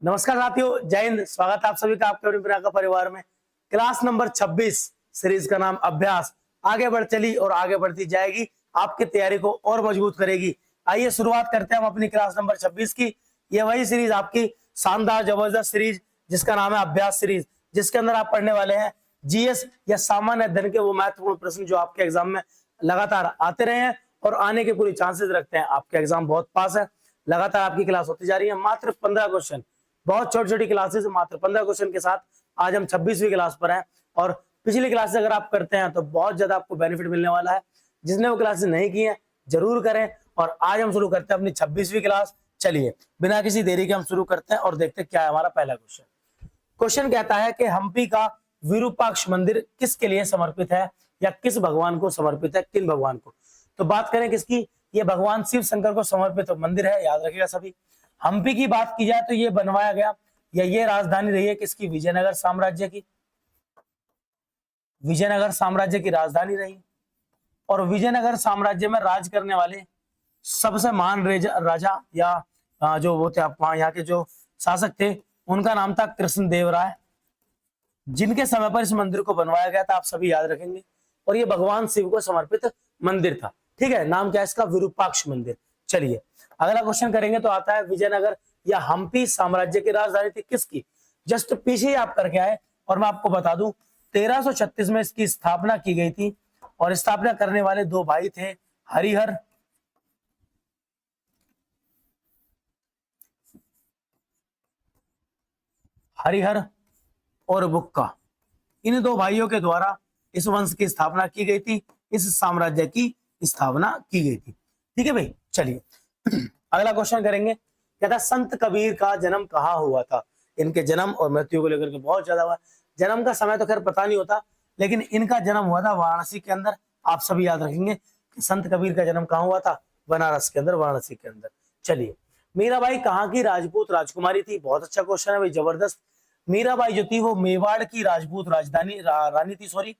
नमस्कार साथियों, जय हिंद। स्वागत है आप सभी का आपके अपने पिता का परिवार में। क्लास नंबर 26 सीरीज का नाम अभ्यास आगे बढ़ चली और आगे बढ़ती जाएगी, आपकी तैयारी को और मजबूत करेगी। आइए शुरुआत करते हैं हम अपनी क्लास नंबर 26 की। ये वही सीरीज आपकी शानदार जबरदस्त सीरीज जिसका नाम है अभ्यास सीरीज, जिसके अंदर आप पढ़ने वाले हैं जीएस या सामान्य अध्ययन के वो महत्वपूर्ण प्रश्न जो आपके एग्जाम में लगातार आते रहे हैं और आने के पूरी चांसेस रखते हैं। आपके एग्जाम बहुत पास है, लगातार आपकी क्लास होती जा रही है। मात्र 15 क्वेश्चन, बहुत छोटी छोटी क्लासेस, मात्र 15 क्वेश्चन के साथ आज हम 26वीं क्लास पर हैं। और पिछली क्लास अगर आप करते हैं तो बहुत ज्यादा आपको बेनिफिट मिलने वाला है। जिसने वो क्लासेस नहीं की हैं जरूर करें। और आज हम शुरू करते हैं अपनी 26वीं क्लास। चलिए बिना किसी देरी के हम शुरू करते हैं और देखते हैं क्या है हमारा पहला क्वेश्चन। क्वेश्चन कहता है कि हम्पी का विरूपाक्ष मंदिर किसके लिए समर्पित है या किस भगवान को समर्पित है, किन भगवान को। तो बात करें किसकी, ये भगवान शिव शंकर को समर्पित मंदिर है, याद रखिएगा सभी। हम्पी की बात की जाए तो ये बनवाया गया या ये राजधानी रही है किसकी, विजयनगर साम्राज्य की। विजयनगर साम्राज्य की राजधानी रही और विजयनगर साम्राज्य में राज करने वाले सबसे महान राजा या जो वो थे यहाँ के जो शासक थे उनका नाम था कृष्णदेवराय, जिनके समय पर इस मंदिर को बनवाया गया था, आप सभी याद रखेंगे। और ये भगवान शिव को समर्पित मंदिर था। ठीक है, नाम क्या है इसका, विरूपाक्ष मंदिर। चलिए अगला क्वेश्चन करेंगे तो आता है विजयनगर या हम्पी साम्राज्य की राजधानी थी किसकी। जस्ट पीछे आप करके आए और मैं आपको बता दूं 1336 में इसकी स्थापना की गई थी और स्थापना करने वाले दो भाई थे, हरिहर हरिहर और बुक्का। इन दो भाइयों के द्वारा इस वंश की स्थापना की गई थी, इस साम्राज्य की स्थापना की गई थी। ठीक है भाई, चलिए अगला क्वेश्चन करेंगे। कहता संत कबीर का जन्म कहाँ हुआ था। इनके जन्म और मृत्यु को लेकर के बहुत ज्यादा हुआ। जन्म का समय तो खैर पता नहीं होता, लेकिन इनका जन्म हुआ था वाराणसी के अंदर। आप सभी याद रखेंगे कि संत कबीर का जन्म कहाँ हुआ था, बनारस के अंदर, वाराणसी के अंदर। चलिए मीराबाई कहाँ की राजपूत राजकुमारी थी। बहुत अच्छा क्वेश्चन है भाई, जबरदस्त। मीराबाई जो थी वो मेवाड़ की राजपूत राजधानी रानी थी, सॉरी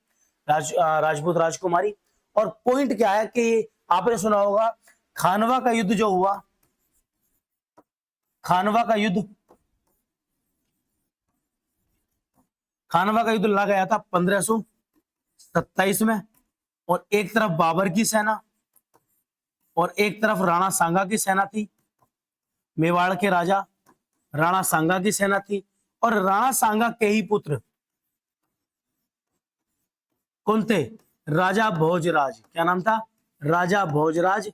राजपूत राजकुमारी। और पॉइंट क्या है कि आपने सुना होगा खानवा का युद्ध जो हुआ, खानवा का युद्ध लड़ा गया था 1527 में। और एक तरफ बाबर की सेना और एक तरफ राणा सांगा की सेना थी। मेवाड़ के राजा राणा सांगा की सेना थी और राणा सांगा के ही पुत्र कौन थे, राजा भोजराज। क्या नाम था, राजा भोजराज,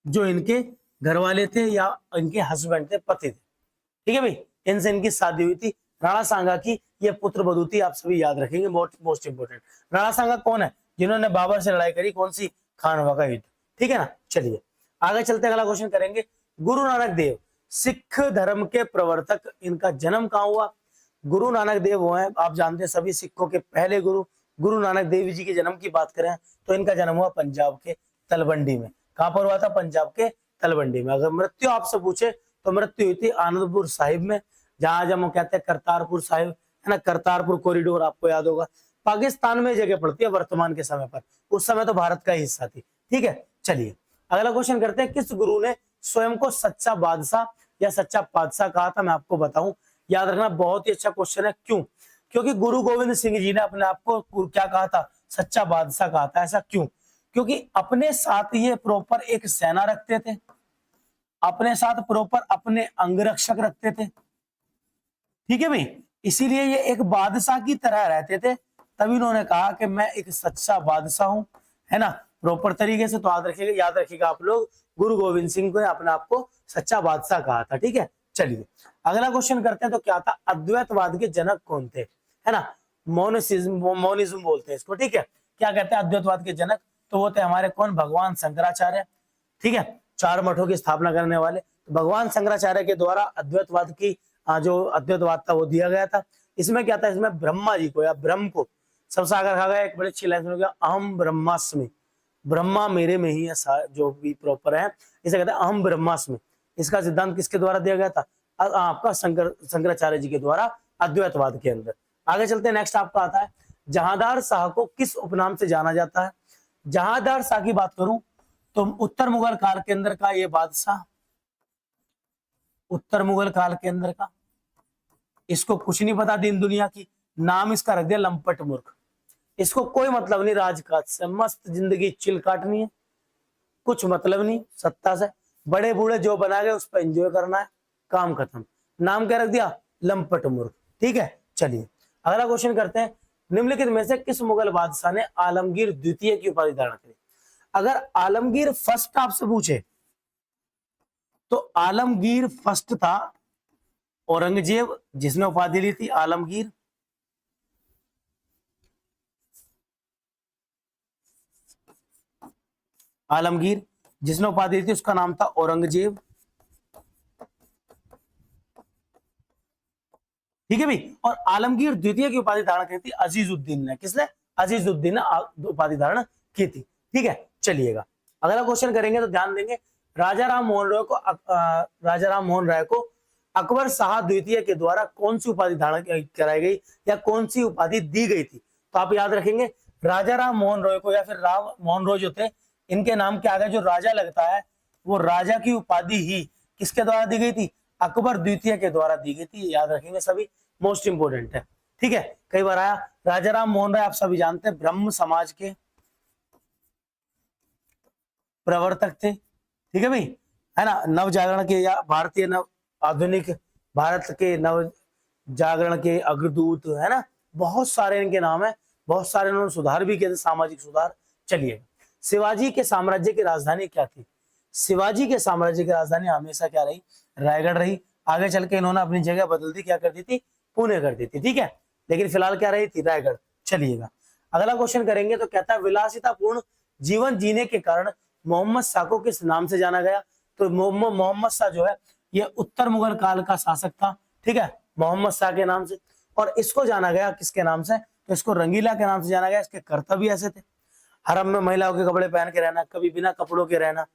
जो इनके घर वाले थे या इनके हस्बैंड थे, पति थे। ठीक है भाई, इनसे इनकी शादी हुई थी। राणा सांगा की ये पुत्र वधू थी, आप सभी याद रखेंगे, मोस्ट इंपोर्टेंट। राणा सांगा कौन है, जिन्होंने बाबर से लड़ाई करी, कौन सी, खानवा का युद्ध। ठीक है ना, चलिए आगे चलते अगला क्वेश्चन करेंगे। गुरु नानक देव सिख धर्म के प्रवर्तक, इनका जन्म कहाँ हुआ। गुरु नानक देव वो हैं, आप जानते हैं सभी, सिखों के पहले गुरु। गुरु नानक देव जी के जन्म की बात करें तो इनका जन्म हुआ पंजाब के तलवंडी में। कहां पर हुआ था, पंजाब के तलवंडी में। अगर मृत्यु आपसे पूछे तो मृत्यु हुई थी आनंदपुर साहिब में, जहां हम कहते हैं करतारपुर साहिब, है ना, करतारपुर कॉरिडोर आपको याद होगा। पाकिस्तान में जगह पड़ती है वर्तमान के समय पर, उस समय तो भारत का हिस्सा थी। ठीक है, चलिए अगला क्वेश्चन करते हैं। किस गुरु ने स्वयं को सच्चा बादशाह या सच्चा पातशाह कहा था। मैं आपको बताऊं, याद रखना, बहुत ही अच्छा क्वेश्चन है। क्यों, क्योंकि गुरु गोविंद सिंह जी ने अपने आप को क्या कहा था, सच्चा बादशाह कहा था। ऐसा क्यों, क्योंकि अपने साथ ये प्रॉपर एक सेना रखते थे, अपने साथ प्रॉपर अपने अंगरक्षक रखते थे। ठीक है भाई, इसीलिए ये एक बादशाह की तरह रहते थे, तभी उन्होंने कहा कि मैं एक सच्चा बादशाह हूं, है ना, प्रॉपर तरीके से। तो याद रखिएगा आप लोग, गुरु गोविंद सिंह को अपने आप को सच्चा बादशाह कहा था। ठीक है, चलिए अगला क्वेश्चन करते हैं। तो क्या था, अद्वैतवाद के जनक कौन थे, है ना, मोनिज्म बोलते हैं इसको। ठीक है, क्या कहते हैं अद्वैतवाद के जनक, तो वो थे हमारे कौन, भगवान शंकराचार्य। ठीक है, 4 मठों की स्थापना करने वाले। तो भगवान शंकराचार्य के द्वारा अद्वैतवाद की जो अद्वैतवाद था वो दिया गया था। इसमें क्या था, इसमें ब्रह्मा जी को या ब्रह्म को सबसे आगे रखा गया। एक बड़ी अच्छी लाइन सुनोगे, अहम ब्रह्मास्मि, ब्रह्मा मेरे में ही है, जो भी प्रॉपर है, इसे कहते हैं अहम ब्रह्मास्मि। इसका सिद्धांत किसके द्वारा दिया गया था, आपका शंकराचार्य जी के द्वारा अद्वैतवाद के अंदर। आगे चलते हैं, नेक्स्ट आपका आता है जहांदार शाह को किस उपनाम से जाना जाता है। जहांदार शाह की बात करूं तो उत्तर मुगल काल के अंदर का ये बादशाह उत्तर मुगल काल के अंदर का। इसको कुछ नहीं पता दीन दुनिया की, नाम इसका रख दिया लंपट मूर्ख। इसको कोई मतलब नहीं राजकाज से, मस्त जिंदगी चिल काटनी है, कुछ मतलब नहीं सत्ता से, बड़े बूढ़े जो बना गए उस पर एंजॉय करना है, काम खत्म। नाम क्या रख दिया, लंपट मूर्ख। ठीक है, चलिए अगला क्वेश्चन करते हैं। निम्नलिखित में से किस मुगल बादशाह ने आलमगीर द्वितीय की उपाधि धारण करी? अगर आलमगीर फर्स्ट आपसे पूछे तो आलमगीर फर्स्ट था औरंगजेब, जिसने उपाधि ली थी आलमगीर। आलमगीर जिसने उपाधि ली थी उसका नाम था औरंगजेब। ठीक है भाई, और आलमगीर द्वितीय की उपाधि धारण की थी अजीजुद्दीन ने। किसने? अजीजुद्दीन ने उपाधि धारण की थी। ठीक है, चलिएगा अगला क्वेश्चन करेंगे तो ध्यान देंगे। राजा राम मोहन राय को अकबर शाह द्वितीय के द्वारा कौन सी उपाधि धारण कराई गई या कौन सी उपाधि दी गई थी? तो आप याद रखेंगे राजा राम मोहन रॉय को या फिर राम मोहन रॉय जो थे, इनके नाम के आगे जो राजा लगता है वो राजा की उपाधि ही किसके द्वारा दी गई थी? अकबर द्वितीय के द्वारा दी गई थी। याद रखेंगे सभी, मोस्ट इंपोर्टेंट है। ठीक है, कई बार आया। राजा राम मोहन राय आप सभी जानते हैं ब्रह्म समाज के प्रवर्तक थे। ठीक है भाई, है ना, नव जागरण के या भारतीय नव आधुनिक भारत के नव जागरण के अग्रदूत, है ना, बहुत सारे इनके नाम है, बहुत सारे इन्होंने सुधार भी किए थे, सामाजिक सुधार। चलिए, शिवाजी के साम्राज्य की राजधानी क्या थी? शिवाजी के साम्राज्य की राजधानी हमेशा क्या रही? रायगढ़ रही। आगे चल के इन्होंने अपनी जगह बदल दी, क्या कर दी थी? पुणे कर दी थी। ठीक है, लेकिन फिलहाल क्या रही थी? रायगढ़। चलिएगा अगला क्वेश्चन करेंगे तो कहता है विलासितापूर्ण जीवन जीने के कारण मोहम्मद शाह को किस नाम से जाना गया? तो मोहम्मद शाह जो है ये उत्तर मुगल काल का शासक था। ठीक है, मोहम्मद शाह के नाम से। और इसको जाना गया किसके नाम से? तो इसको रंगीला के नाम से जाना गया। इसके कर्तव्य ऐसे थे, हरम में महिलाओं के कपड़े पहन के रहना, कभी बिना कपड़ों के रहना,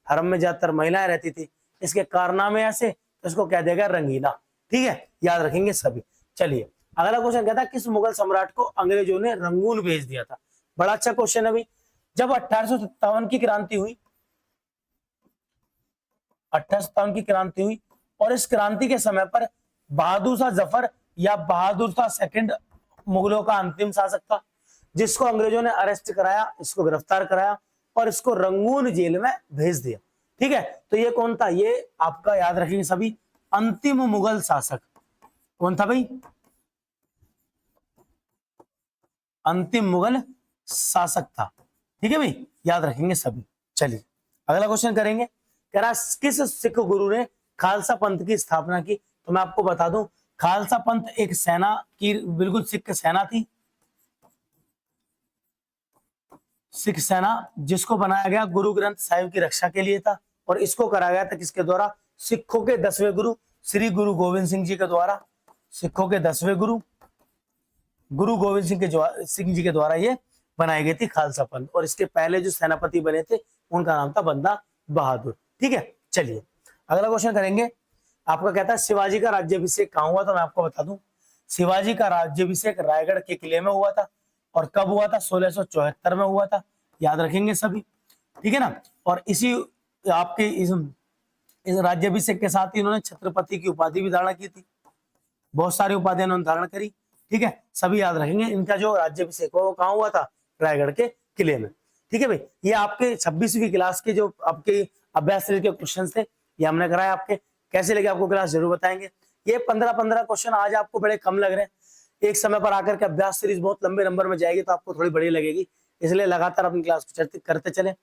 हरम में ज्यादातर महिलाएं रहती थी। इसके कारनामे ऐसे, तो इसको कह देगा रंगीला। ठीक है, याद रखेंगे सभी। चलिए अगला क्वेश्चन कहता है किस मुगल सम्राट को अंग्रेजों ने रंगून भेज दिया था? बड़ा अच्छा क्वेश्चन है भाई। जब 1857 की क्रांति हुई, 1857 की क्रांति हुई और इस क्रांति के समय पर बहादुर शाह जफर या बहादुर शाह सेकंड मुगलों का अंतिम शासक था, जिसको अंग्रेजों ने अरेस्ट कराया, इसको गिरफ्तार कराया और इसको रंगून जेल में भेज दिया। ठीक है, तो ये कौन था? ये आपका याद रखेंगे सभी, अंतिम मुगल शासक कौन था भाई? अंतिम मुगल शासक था। ठीक है भाई, याद रखेंगे सभी। चलिए अगला क्वेश्चन करेंगे। कह रहा किस सिख गुरु ने खालसा पंथ की स्थापना की? तो मैं आपको बता दूं, खालसा पंथ एक सेना की, बिल्कुल सिख सेना थी, सिख सेना, जिसको बनाया गया गुरु ग्रंथ साहिब की रक्षा के लिए था। और इसको कराया गया था किसके द्वारा? सिखों के 10वें गुरु श्री गुरु गोविंद सिंह जी के द्वारा। सिखों के 10वें गुरु गोविंद सिंह जी के द्वारा ये बनाई गई थी खालसा पंथ। और इसके पहले जो सेनापति बने थे उनका नाम था बंदा बहादुर। ठीक है, चलिए अगला क्वेश्चन करेंगे। आपका कहता है शिवाजी का राज्याभिषेक कहाँ हुआ? तो मैं आपको बता दूं, शिवाजी का राज्याभिषेक रायगढ़ के किले में हुआ था। और कब हुआ था? 1674 में हुआ था। याद रखेंगे सभी। ठीक है ना, और इसी आपके इस राज्याभिषेक के साथ ही इन्होंने छत्रपति की उपाधि भी धारण की थी। बहुत सारी उपाधियां इन्होंने धारण करी। ठीक है, सभी याद रखेंगे। इनका जो राज्याभिषेक हुआ वो कहाँ हुआ था? रायगढ़ के किले में। ठीक है भाई, ये आपके 26वीं क्लास के जो आपके अभ्यास सीरीज के क्वेश्चन थे ये हमने कराया। आपके कैसे लगे आपको क्लास जरूर बताएंगे। ये 15-15 क्वेश्चन आज आपको बड़े कम लग रहे हैं, एक समय पर आकर के अभ्यास सीरीज बहुत लंबे नंबर में जाएगी तो आपको थोड़ी बड़ी लगेगी, इसलिए लगातार अपनी क्लास को करते चले।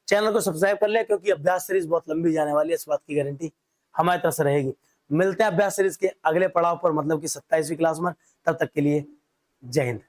चैनल को सब्सक्राइब कर ले क्योंकि अभ्यास सीरीज बहुत लंबी जाने वाली है, इस बात की गारंटी हमारी तरफ से रहेगी। मिलते हैं अभ्यास सीरीज के अगले पड़ाव पर, मतलब कि 27वीं क्लास में। तब तक के लिए जय हिंद।